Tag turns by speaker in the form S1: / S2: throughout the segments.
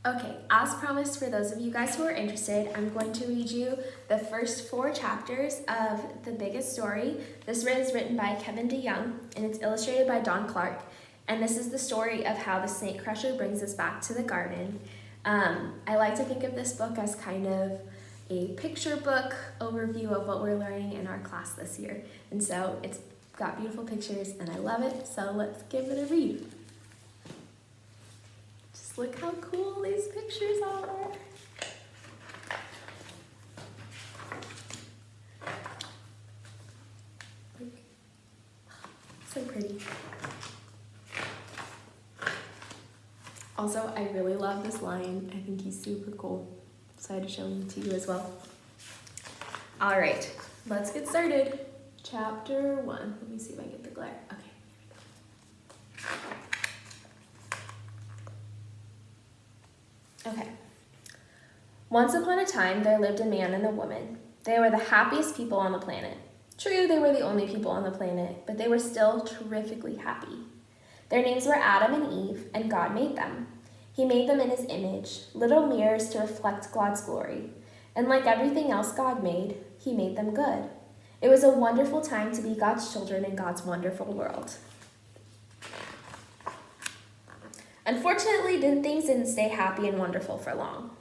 S1: Okay, as promised, for those of you guys who are interested, I'm going to read you the first 4 chapters of The Biggest Story. This is written by Kevin DeYoung, and it's illustrated by Don Clark. And this is the story of how the snake crusher brings us back to the garden. I like to think of this book as kind of a picture book overview of what we're learning in our class this year. And so it's got beautiful pictures, and I love it, so let's give it a read. Just look how cool these pictures are. So pretty. Also, I really love this lion. I think he's super cool. So I had to show him to you as well. All right, let's get started. Chapter 1. Let me see if I get the glare. Okay. Once upon a time, there lived a man and a woman. They were the happiest people on the planet. True, they were the only people on the planet, but they were still terrifically happy. Their names were Adam and Eve, and God made them. He made them in his image, little mirrors to reflect God's glory. And like everything else God made, he made them good. It was a wonderful time to be God's children in God's wonderful world. Unfortunately, things didn't stay happy and wonderful for long.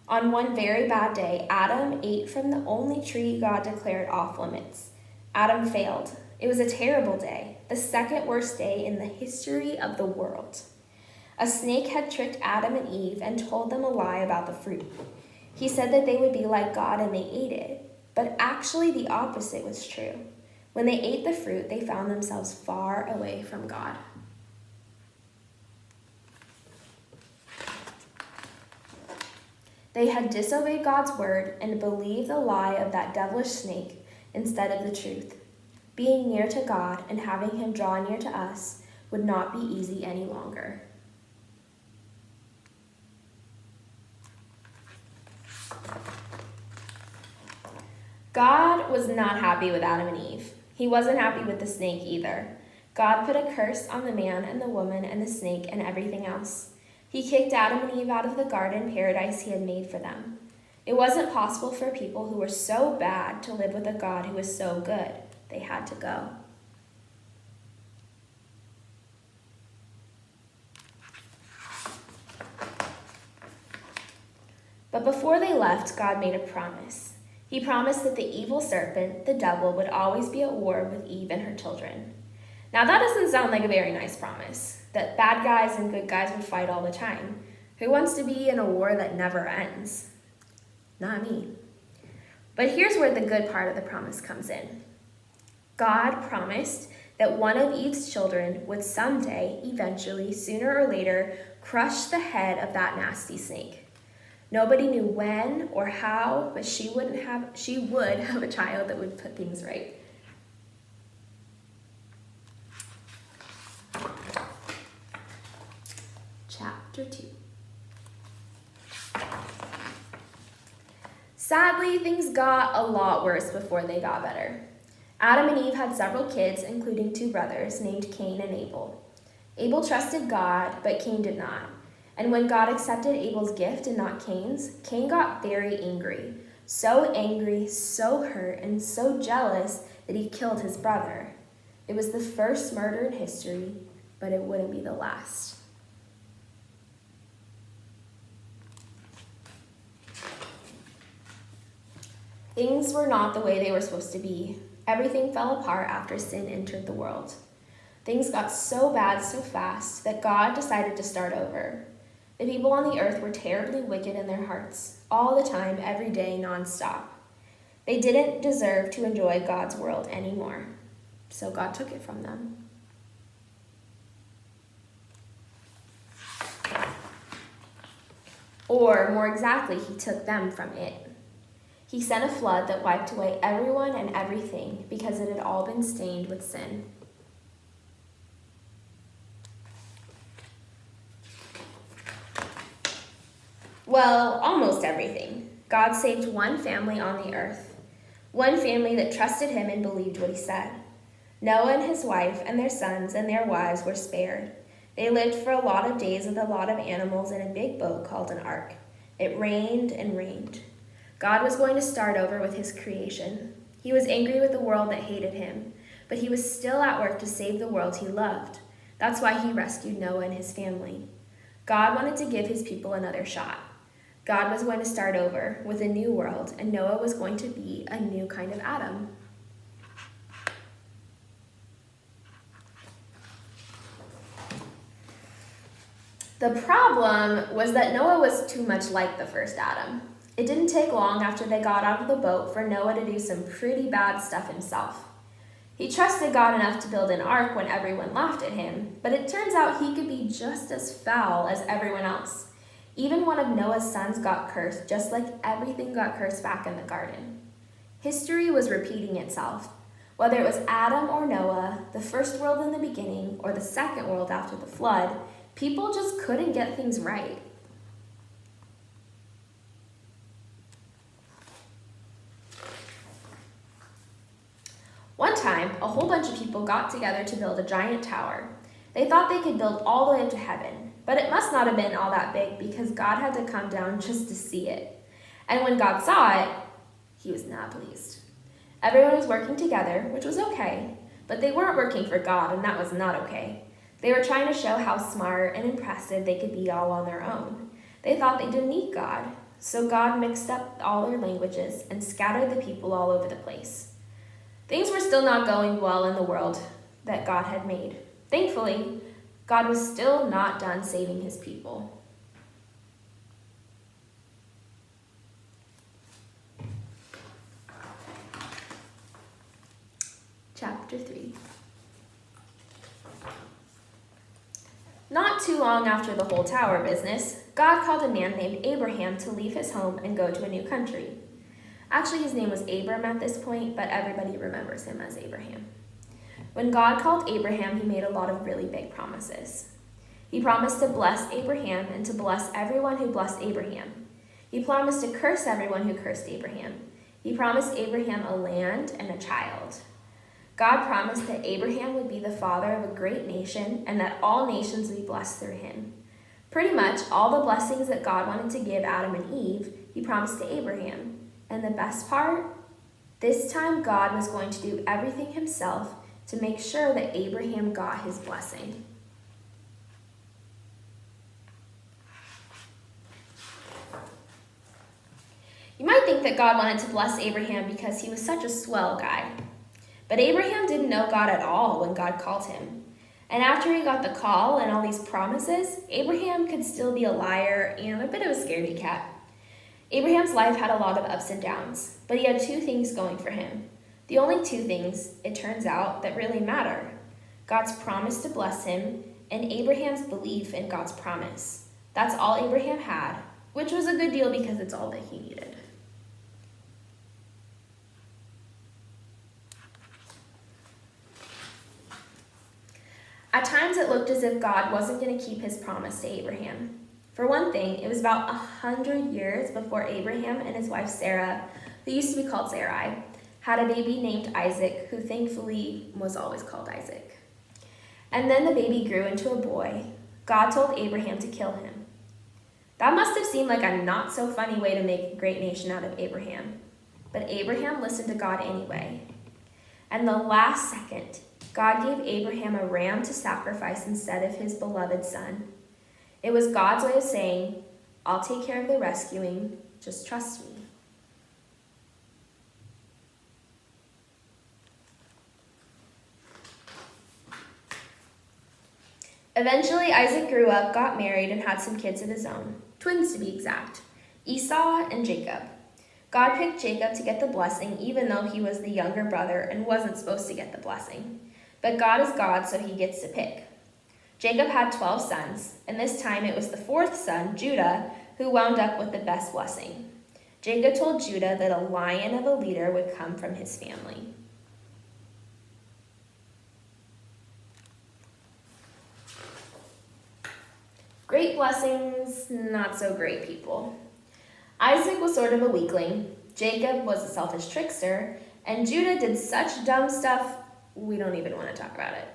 S1: On one very bad day, Adam ate from the only tree God declared off limits. Adam failed. It was a terrible day, the second worst day in the history of the world. A snake had tricked Adam and Eve and told them a lie about the fruit. He said that they would be like God and they ate it, but actually the opposite was true. When they ate the fruit, they found themselves far away from God. They had disobeyed God's word and believed the lie of that devilish snake instead of the truth. Being near to God and having him draw near to us would not be easy any longer. God was not happy with Adam and Eve. He wasn't happy with the snake either. God put a curse on the man and the woman and the snake and everything else. He kicked Adam and Eve out of the garden paradise he had made for them. It wasn't possible for people who were so bad to live with a God who was so good. They had to go. But before they left, God made a promise. He promised that the evil serpent, the devil, would always be at war with Eve and her children. Now that doesn't sound like a very nice promise, that bad guys and good guys would fight all the time. Who wants to be in a war that never ends? Not me. But here's where the good part of the promise comes in. God promised that one of Eve's children would someday, eventually, sooner or later, crush the head of that nasty snake. Nobody knew when or how, but she would have a child that would put things right. Chapter 2. Sadly, things got a lot worse before they got better. Adam and Eve had several kids, including 2 brothers named Cain and Abel. Abel trusted God, but Cain did not. And when God accepted Abel's gift and not Cain's, Cain got very angry. So angry, so hurt, and so jealous that he killed his brother. It was the first murder in history, but it wouldn't be the last. Things were not the way they were supposed to be. Everything fell apart after sin entered the world. Things got so bad so fast that God decided to start over. The people on the earth were terribly wicked in their hearts, all the time, every day, nonstop. They didn't deserve to enjoy God's world anymore, so God took it from them. Or, more exactly, he took them from it. He sent a flood that wiped away everyone and everything because it had all been stained with sin. Well, almost everything. God saved one family on the earth, one family that trusted him and believed what he said. Noah and his wife and their sons and their wives were spared. They lived for a lot of days with a lot of animals in a big boat called an ark. It rained and rained. God was going to start over with his creation. He was angry with the world that hated him, but he was still at work to save the world he loved. That's why he rescued Noah and his family. God wanted to give his people another shot. God was going to start over with a new world, and Noah was going to be a new kind of Adam. The problem was that Noah was too much like the first Adam. It didn't take long after they got out of the boat for Noah to do some pretty bad stuff himself. He trusted God enough to build an ark when everyone laughed at him, but it turns out he could be just as foul as everyone else. Even one of Noah's sons got cursed, just like everything got cursed back in the garden. History was repeating itself. Whether it was Adam or Noah, the first world in the beginning, or the second world after the flood, people just couldn't get things right. One time, a whole bunch of people got together to build a giant tower. They thought they could build all the way up to heaven, but it must not have been all that big because God had to come down just to see it. And when God saw it, he was not pleased. Everyone was working together, which was okay, but they weren't working for God, and that was not okay. They were trying to show how smart and impressive they could be all on their own. They thought they didn't need God, so God mixed up all their languages and scattered the people all over the place. Things were still not going well in the world that God had made. Thankfully, God was still not done saving his people. Chapter 3. Not too long after the whole tower business, God called a man named Abraham to leave his home and go to a new country. Actually, his name was Abram at this point, but everybody remembers him as Abraham. When God called Abraham, he made a lot of really big promises. He promised to bless Abraham and to bless everyone who blessed Abraham. He promised to curse everyone who cursed Abraham. He promised Abraham a land and a child. God promised that Abraham would be the father of a great nation and that all nations would be blessed through him. Pretty much all the blessings that God wanted to give Adam and Eve, he promised to Abraham. And the best part? This time God was going to do everything himself to make sure that Abraham got his blessing. You might think that God wanted to bless Abraham because he was such a swell guy. But Abraham didn't know God at all when God called him. And after he got the call and all these promises, Abraham could still be a liar and a bit of a scaredy cat. Abraham's life had a lot of ups and downs, but he had two things going for him. The only two things, it turns out, that really matter: God's promise to bless him and Abraham's belief in God's promise. That's all Abraham had, which was a good deal because it's all that he needed. At times it looked as if God wasn't going to keep his promise to Abraham. For one thing, it was about 100 years before Abraham and his wife Sarah, who used to be called Sarai, had a baby named Isaac, who thankfully was always called Isaac. And then the baby grew into a boy. God told Abraham to kill him. That must have seemed like a not so funny way to make a great nation out of Abraham. But Abraham listened to God anyway. And the last second, God gave Abraham a ram to sacrifice instead of his beloved son. It was God's way of saying, I'll take care of the rescuing, just trust me. Eventually, Isaac grew up, got married, and had some kids of his own, twins to be exact, Esau and Jacob. God picked Jacob to get the blessing, even though he was the younger brother and wasn't supposed to get the blessing. But God is God, so he gets to pick. Jacob had 12 sons, and this time it was the fourth son, Judah, who wound up with the best blessing. Jacob told Judah that a lion of a leader would come from his family. Great blessings, not so great people. Isaac was sort of a weakling, Jacob was a selfish trickster, and Judah did such dumb stuff, we don't even want to talk about it.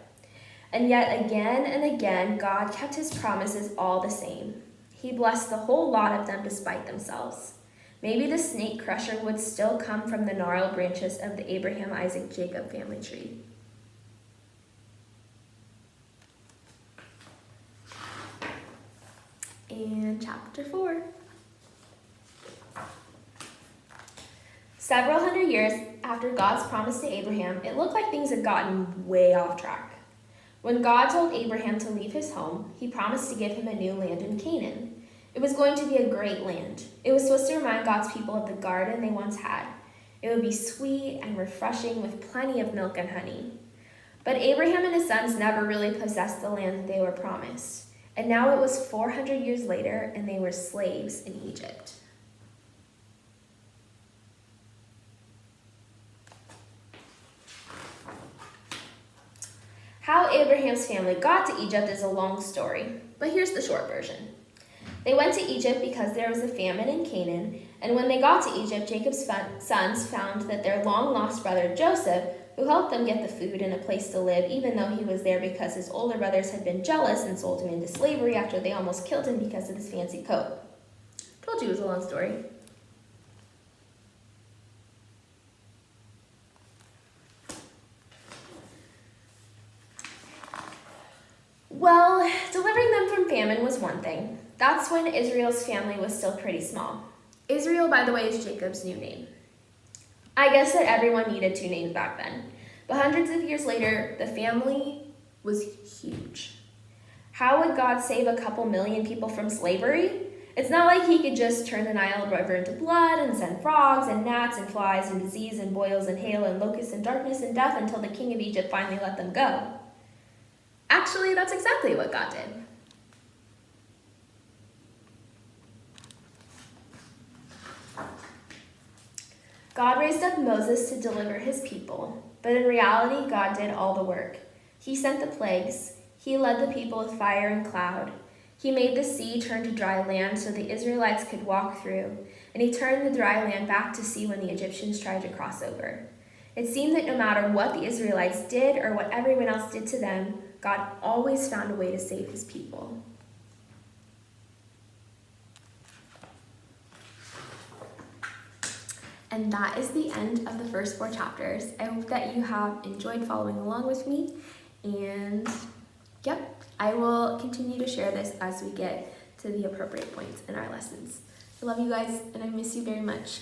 S1: And yet again and again, God kept his promises all the same. He blessed the whole lot of them despite themselves. Maybe the snake crusher would still come from the gnarled branches of the Abraham, Isaac, Jacob family tree. And chapter 4. Several hundred years after God's promise to Abraham, it looked like things had gotten way off track. When God told Abraham to leave his home, he promised to give him a new land in Canaan. It was going to be a great land. It was supposed to remind God's people of the garden they once had. It would be sweet and refreshing with plenty of milk and honey. But Abraham and his sons never really possessed the land that they were promised. And now it was 400 years later, and they were slaves in Egypt. How Abraham's family got to Egypt is a long story, but here's the short version. They went to Egypt because there was a famine in Canaan, and when they got to Egypt, Jacob's sons found that their long-lost brother Joseph, who helped them get the food and a place to live, even though he was there because his older brothers had been jealous and sold him into slavery after they almost killed him because of his fancy coat. Told you it was a long story. Well, delivering them from famine was one thing. That's when Israel's family was still pretty small. Israel, by the way, is Jacob's new name. I guess that everyone needed two names back then. But hundreds of years later, the family was huge. How would God save a couple million people from slavery? It's not like he could just turn the Nile River into blood and send frogs and gnats and flies and disease and boils and hail and locusts and darkness and death until the king of Egypt finally let them go. Actually, that's exactly what God did. God raised up Moses to deliver his people, but in reality, God did all the work. He sent the plagues. He led the people with fire and cloud. He made the sea turn to dry land so the Israelites could walk through, and he turned the dry land back to sea when the Egyptians tried to cross over. It seemed that no matter what the Israelites did or what everyone else did to them, God always found a way to save his people. And that is the end of the first 4 chapters. I hope that you have enjoyed following along with me. And yep, I will continue to share this as we get to the appropriate points in our lessons. I love you guys, and I miss you very much.